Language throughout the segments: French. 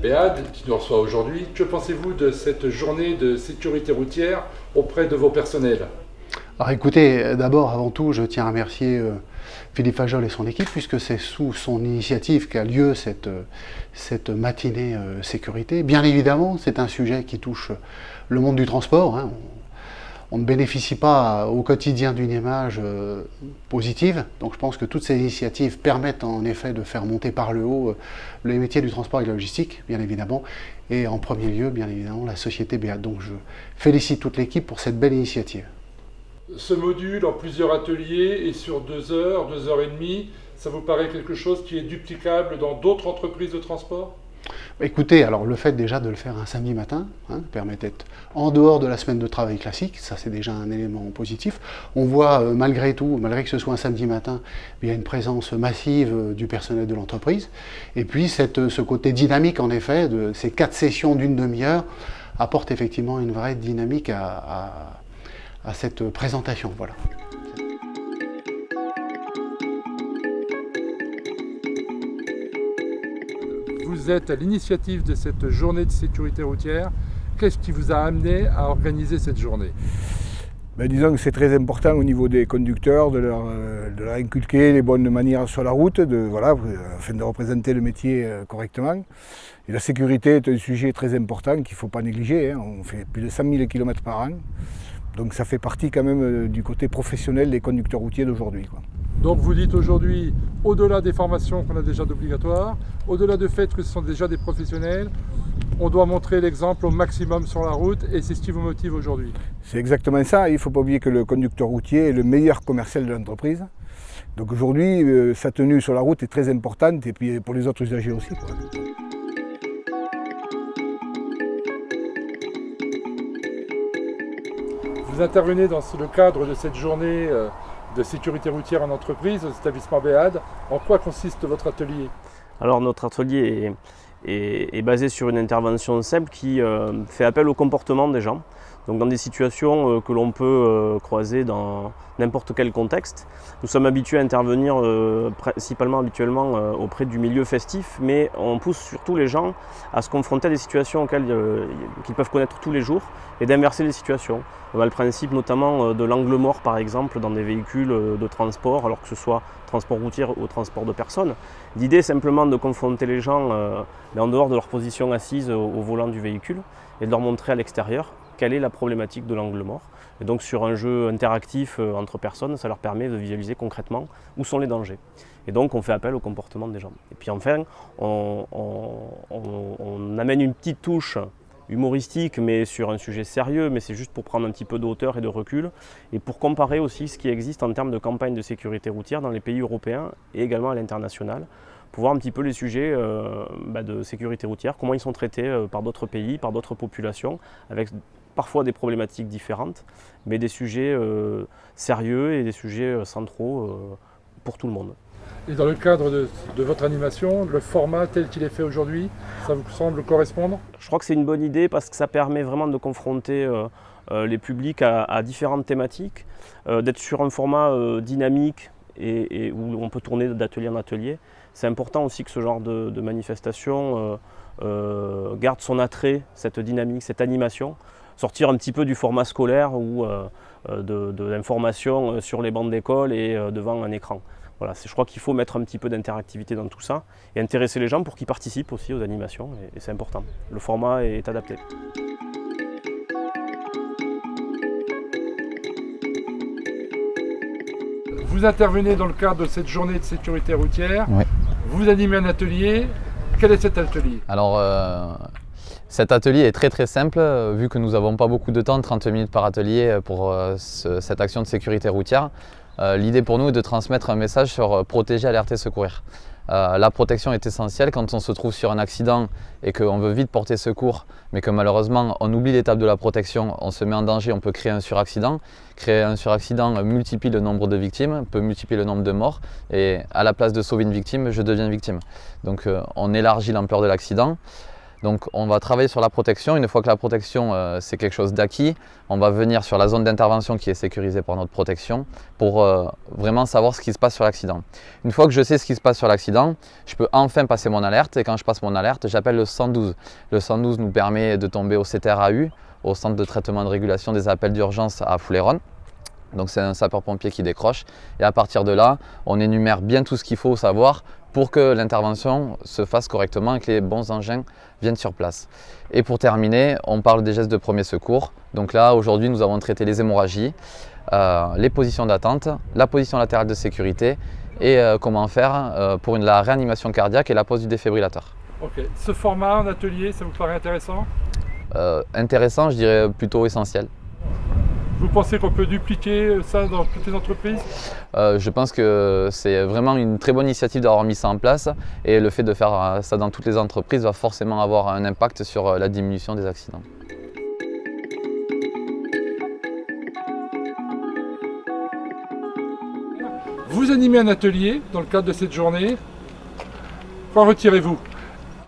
Béad, qui nous reçoit aujourd'hui, que pensez-vous de cette journée de sécurité routière auprès de vos personnels? Alors écoutez, d'abord, avant tout, je tiens à remercier Philippe Fajol et son équipe, puisque c'est sous son initiative qu'a lieu cette matinée sécurité. Bien évidemment, c'est un sujet qui touche le monde du transport, hein. On ne bénéficie pas au quotidien d'une image positive, donc je pense que toutes ces initiatives permettent en effet de faire monter par le haut les métiers du transport et de la logistique, bien évidemment, et en premier lieu, bien évidemment, la société Béad. Donc je félicite toute l'équipe pour cette belle initiative. Ce module en plusieurs ateliers et sur 2 heures, 2 heures et demie, ça vous paraît quelque chose qui est duplicable dans d'autres entreprises de transport? Écoutez, alors le fait déjà de le faire un samedi matin, permet d'être en dehors de la semaine de travail classique, ça c'est déjà un élément positif. On voit malgré tout, malgré que ce soit un samedi matin, il y a une présence massive du personnel de l'entreprise. Et puis ce côté dynamique en effet, de ces 4 sessions d'une demi-heure, apporte effectivement une vraie dynamique à cette présentation. Voilà. Vous êtes à l'initiative de cette journée de sécurité routière. Qu'est-ce qui vous a amené à organiser cette journée? Disons que c'est très important au niveau des conducteurs de leur inculquer les bonnes manières sur la route, afin de représenter le métier correctement. Et la sécurité est un sujet très important qu'il ne faut pas négliger, hein. On fait plus de 100 000 km par an. Donc ça fait partie quand même du côté professionnel des conducteurs routiers d'aujourd'hui. Donc vous dites aujourd'hui, au-delà des formations qu'on a déjà d'obligatoires, au-delà du fait que ce sont déjà des professionnels, on doit montrer l'exemple au maximum sur la route et c'est ce qui vous motive aujourd'hui. C'est exactement ça, il ne faut pas oublier que le conducteur routier est le meilleur commercial de l'entreprise. Donc aujourd'hui, sa tenue sur la route est très importante et puis pour les autres usagers aussi. Vous intervenez dans le cadre de cette journée de sécurité routière en entreprise, aux établissements Béad. En quoi consiste votre atelier? Alors notre atelier est basé sur une intervention simple qui fait appel au comportement des gens. Donc dans des situations que l'on peut croiser dans n'importe quel contexte. Nous sommes habitués à intervenir habituellement auprès du milieu festif, mais on pousse surtout les gens à se confronter à des situations qu'ils peuvent connaître tous les jours et d'inverser les situations. On a le principe notamment de l'angle mort par exemple dans des véhicules de transport, alors que ce soit transport routier ou transport de personnes. L'idée est simplement de confronter les gens en dehors de leur position assise au volant du véhicule et de leur montrer à l'extérieur quelle est la problématique de l'angle mort. Et donc sur un jeu interactif entre personnes, ça leur permet de visualiser concrètement où sont les dangers. Et donc on fait appel au comportement des gens. Et puis enfin, on amène une petite touche humoristique, mais sur un sujet sérieux, mais c'est juste pour prendre un petit peu de hauteur et de recul, et pour comparer aussi ce qui existe en termes de campagne de sécurité routière dans les pays européens et également à l'international, pour voir un petit peu les sujets de sécurité routière, comment ils sont traités par d'autres pays, par d'autres populations, avec parfois des problématiques différentes, mais des sujets sérieux et des sujets centraux pour tout le monde. Et dans le cadre de votre animation, le format tel qu'il est fait aujourd'hui, ça vous semble correspondre? Je crois que c'est une bonne idée parce que ça permet vraiment de confronter les publics à différentes thématiques, d'être sur un format dynamique et où on peut tourner d'atelier en atelier. C'est important aussi que ce genre de manifestation garde son attrait, cette dynamique, cette animation. Sortir un petit peu du format scolaire ou de l'information sur les bancs d'école et devant un écran. Voilà, je crois qu'il faut mettre un petit peu d'interactivité dans tout ça et intéresser les gens pour qu'ils participent aussi aux animations et c'est important. Le format est adapté. Vous intervenez dans le cadre de cette journée de sécurité routière. Oui. Vous animez un atelier. Quel est cet atelier? Alors, cet atelier est très simple, vu que nous n'avons pas beaucoup de temps, 30 minutes par atelier pour cette action de sécurité routière. L'idée pour nous est de transmettre un message sur protéger, alerter, secourir. La protection est essentielle quand on se trouve sur un accident et qu'on veut vite porter secours, mais que malheureusement on oublie l'étape de la protection, on se met en danger, on peut créer un suraccident. Créer un suraccident multiplie le nombre de victimes, peut multiplier le nombre de morts, et à la place de sauver une victime, je deviens victime. Donc on élargit l'ampleur de l'accident. Donc on va travailler sur la protection. Une fois que la protection c'est quelque chose d'acquis, on va venir sur la zone d'intervention qui est sécurisée par notre protection pour vraiment savoir ce qui se passe sur l'accident. Une fois que je sais ce qui se passe sur l'accident, je peux enfin passer mon alerte et quand je passe mon alerte, j'appelle le 112. Le 112 nous permet de tomber au CTRAU, au centre de traitement de régulation des appels d'urgence à Fouléronne. Donc c'est un sapeur-pompier qui décroche et à partir de là, on énumère bien tout ce qu'il faut savoir pour que l'intervention se fasse correctement et que les bons engins viennent sur place. Et pour terminer, on parle des gestes de premier secours. Donc là, aujourd'hui, nous avons traité les hémorragies, les positions d'attente, la position latérale de sécurité et comment faire pour la réanimation cardiaque et la pose du défibrillateur. Ok. Ce format en atelier, ça vous paraît intéressant? Intéressant, je dirais plutôt essentiel. Vous pensez qu'on peut dupliquer ça dans toutes les entreprises? Je pense que c'est vraiment une très bonne initiative d'avoir mis ça en place et le fait de faire ça dans toutes les entreprises va forcément avoir un impact sur la diminution des accidents. Vous animez un atelier dans le cadre de cette journée. Qu'en retirez-vous?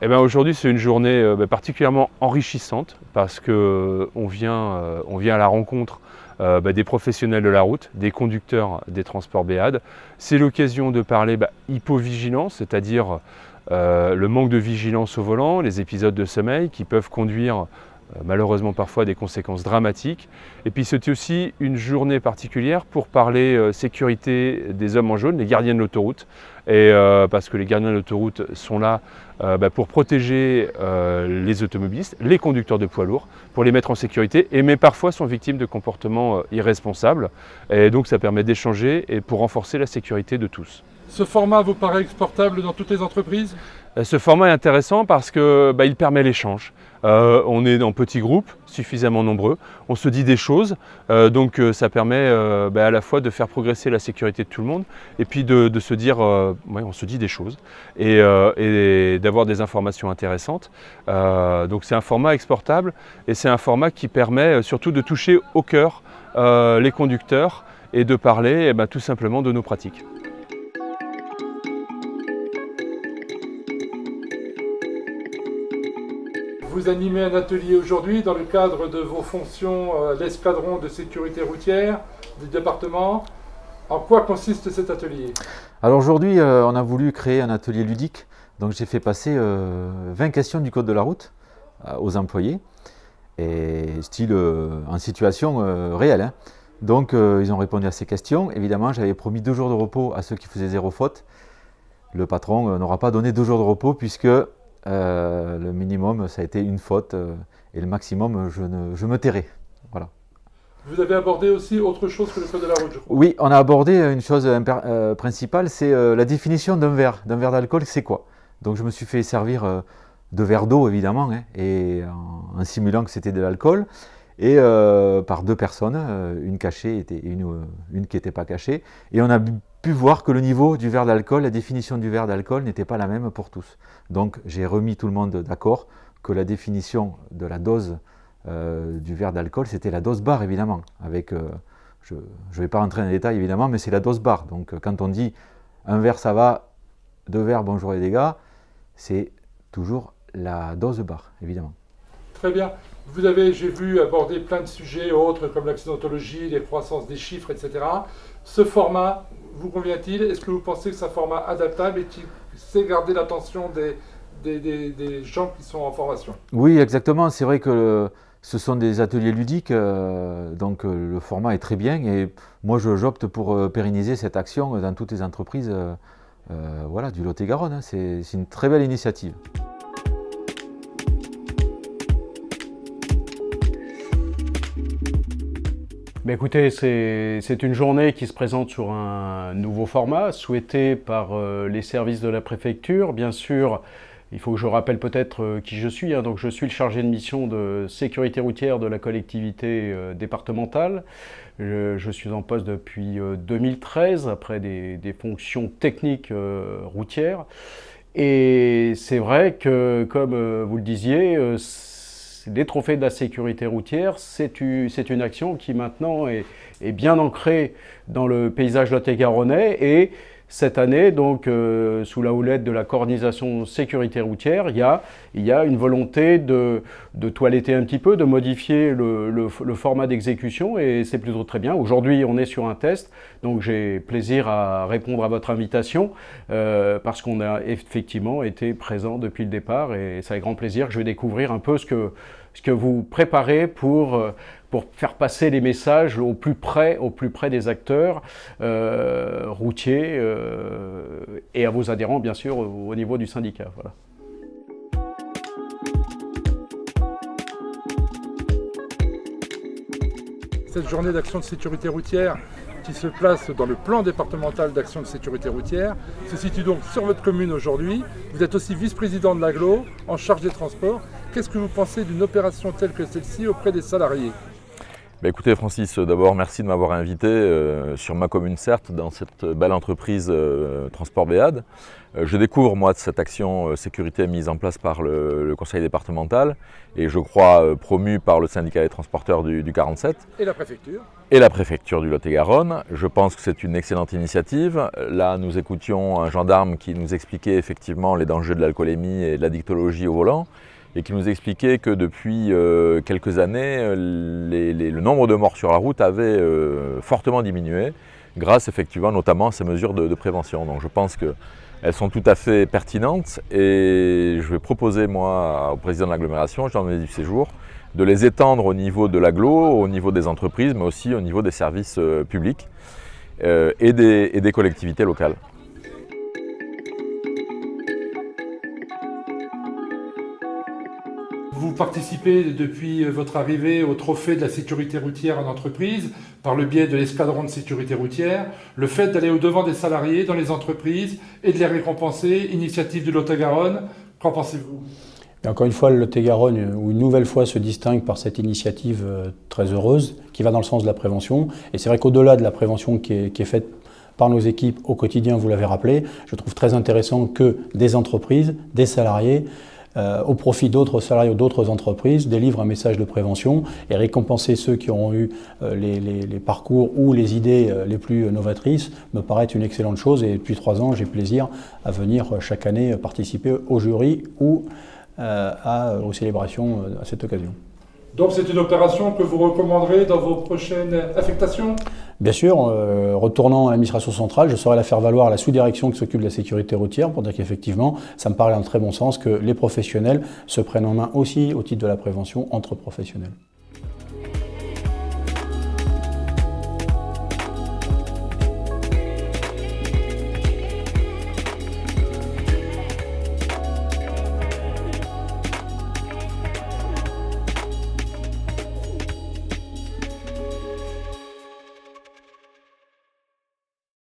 Eh bien, aujourd'hui, c'est une journée particulièrement enrichissante parce qu'on vient à la rencontre des professionnels de la route, des conducteurs des transports BEAD. C'est l'occasion de parler hypovigilance, c'est-à-dire le manque de vigilance au volant, les épisodes de sommeil qui peuvent conduire malheureusement parfois à des conséquences dramatiques. Et puis c'était aussi une journée particulière pour parler sécurité des hommes en jaune, les gardiens de l'autoroute. Et parce que les gardiens de l'autoroute sont là pour protéger les automobilistes, les conducteurs de poids lourds, pour les mettre en sécurité, mais parfois sont victimes de comportements irresponsables. Et donc ça permet d'échanger et pour renforcer la sécurité de tous. Ce format vous paraît exportable dans toutes les entreprises? Ce format est intéressant parce qu'il permet l'échange. On est en petits groupes, suffisamment nombreux, on se dit des choses, donc ça permet à la fois de faire progresser la sécurité de tout le monde et puis de se dire, on se dit des choses et d'avoir des informations intéressantes. Donc c'est un format exportable et c'est un format qui permet surtout de toucher au cœur les conducteurs et de parler tout simplement de nos pratiques. Vous animez un atelier aujourd'hui dans le cadre de vos fonctions à l'escadron de sécurité routière du département. En quoi consiste cet atelier? Alors aujourd'hui, on a voulu créer un atelier ludique. Donc j'ai fait passer 20 questions du code de la route aux employés, et style en situation réelle. Hein. Donc ils ont répondu à ces questions. Évidemment, j'avais promis 2 jours de repos à ceux qui faisaient 0 faute. Le patron n'aura pas donné 2 jours de repos puisque le minimum, ça a été 1 faute et le maximum, je me tairai. Voilà. Vous avez abordé aussi autre chose que le code de la route, je crois. Oui, on a abordé une chose principale, c'est la définition d'un verre d'alcool, c'est quoi? Donc je me suis fait servir 2 verres d'eau, évidemment, hein, et en simulant que c'était de l'alcool, et par 2 personnes, une cachée et une qui n'était pas cachée, et on a pu voir que le niveau du verre d'alcool, la définition du verre d'alcool n'était pas la même pour tous. Donc j'ai remis tout le monde d'accord que la définition de la dose du verre d'alcool, c'était la dose bar, évidemment. Avec, je ne vais pas rentrer dans les détails, évidemment, mais c'est la dose bar. Donc quand on dit 1 verre ça va, 2 verres bonjour les dégâts, c'est toujours la dose bar, évidemment. Très bien. Vous avez, j'ai vu, aborder plein de sujets autres comme l'accidentologie, les croissances des chiffres, etc. Ce format vous convient-il? Est-ce que vous pensez que c'est un format adaptable et qui sait garder l'attention des gens qui sont en formation? Oui, exactement. C'est vrai que ce sont des ateliers ludiques, donc le format est très bien. Et moi, j'opte pour pérenniser cette action dans toutes les entreprises du Lot-et-Garonne. Hein. C'est une très belle initiative. Mais écoutez, c'est une journée qui se présente sur un nouveau format, souhaité par les services de la préfecture. Bien sûr, il faut que je rappelle peut-être qui je suis. Hein. Donc, je suis le chargé de mission de sécurité routière de la collectivité départementale. Je suis en poste depuis 2013, après des fonctions techniques routières. Et c'est vrai que, comme vous le disiez, les trophées de la sécurité routière, c'est une action qui maintenant est bien ancrée dans le paysage lot-et-garonnais et cette année, donc sous la houlette de la coordination sécurité routière, il y a une volonté de toiletter un petit peu, de modifier le format d'exécution, et c'est plutôt très bien. Aujourd'hui, on est sur un test, donc j'ai plaisir à répondre à votre invitation, parce qu'on a effectivement été présent depuis le départ, et c'est avec grand plaisir que je vais découvrir un peu ce que vous préparez pour faire passer les messages au plus près des acteurs routiers et à vos adhérents, bien sûr, au niveau du syndicat. Voilà. Cette journée d'action de sécurité routière qui se place dans le plan départemental d'action de sécurité routière se situe donc sur votre commune aujourd'hui. Vous êtes aussi vice-président de l'agglo, en charge des transports. Qu'est-ce que vous pensez d'une opération telle que celle-ci auprès des salariés ? Écoutez Francis, d'abord merci de m'avoir invité sur ma commune certes, dans cette belle entreprise Transport Béade. Je découvre moi cette action sécurité mise en place par le conseil départemental et je crois promue par le syndicat des transporteurs du 47. Et la préfecture. Et la préfecture du Lot-et-Garonne. Je pense que c'est une excellente initiative. Là nous écoutions un gendarme qui nous expliquait effectivement les dangers de l'alcoolémie et de l'addictologie au volant, et qui nous expliquait que depuis quelques années, le nombre de morts sur la route avait fortement diminué, grâce effectivement notamment à ces mesures de prévention. Donc je pense qu'elles sont tout à fait pertinentes et je vais proposer moi au président de l'agglomération, Jean-Denis du Séjour, de les étendre au niveau de l'agglo, au niveau des entreprises, mais aussi au niveau des services publics et des collectivités locales. Vous participez depuis votre arrivée au trophée de la sécurité routière en entreprise par le biais de l'escadron de sécurité routière. Le fait d'aller au-devant des salariés dans les entreprises et de les récompenser, initiative du Lot-et-Garonne, qu'en pensez-vous ? Encore une fois, le Lot-et-Garonne, une nouvelle fois, se distingue par cette initiative très heureuse qui va dans le sens de la prévention. Et c'est vrai qu'au-delà de la prévention qui est faite par nos équipes au quotidien, vous l'avez rappelé, je trouve très intéressant que des entreprises, des salariés, au profit d'autres salariés ou d'autres entreprises, délivrent un message de prévention et récompenser ceux qui auront eu les parcours ou les idées les plus novatrices me paraît une excellente chose. Et depuis 3 ans, j'ai plaisir à venir chaque année participer au jury ou aux célébrations à cette occasion. Donc c'est une opération que vous recommanderez dans vos prochaines affectations ? Bien sûr, retournant à l'administration centrale, je saurai la faire valoir à la sous-direction qui s'occupe de la sécurité routière pour dire qu'effectivement, ça me paraît un très bon sens que les professionnels se prennent en main aussi au titre de la prévention entre professionnels.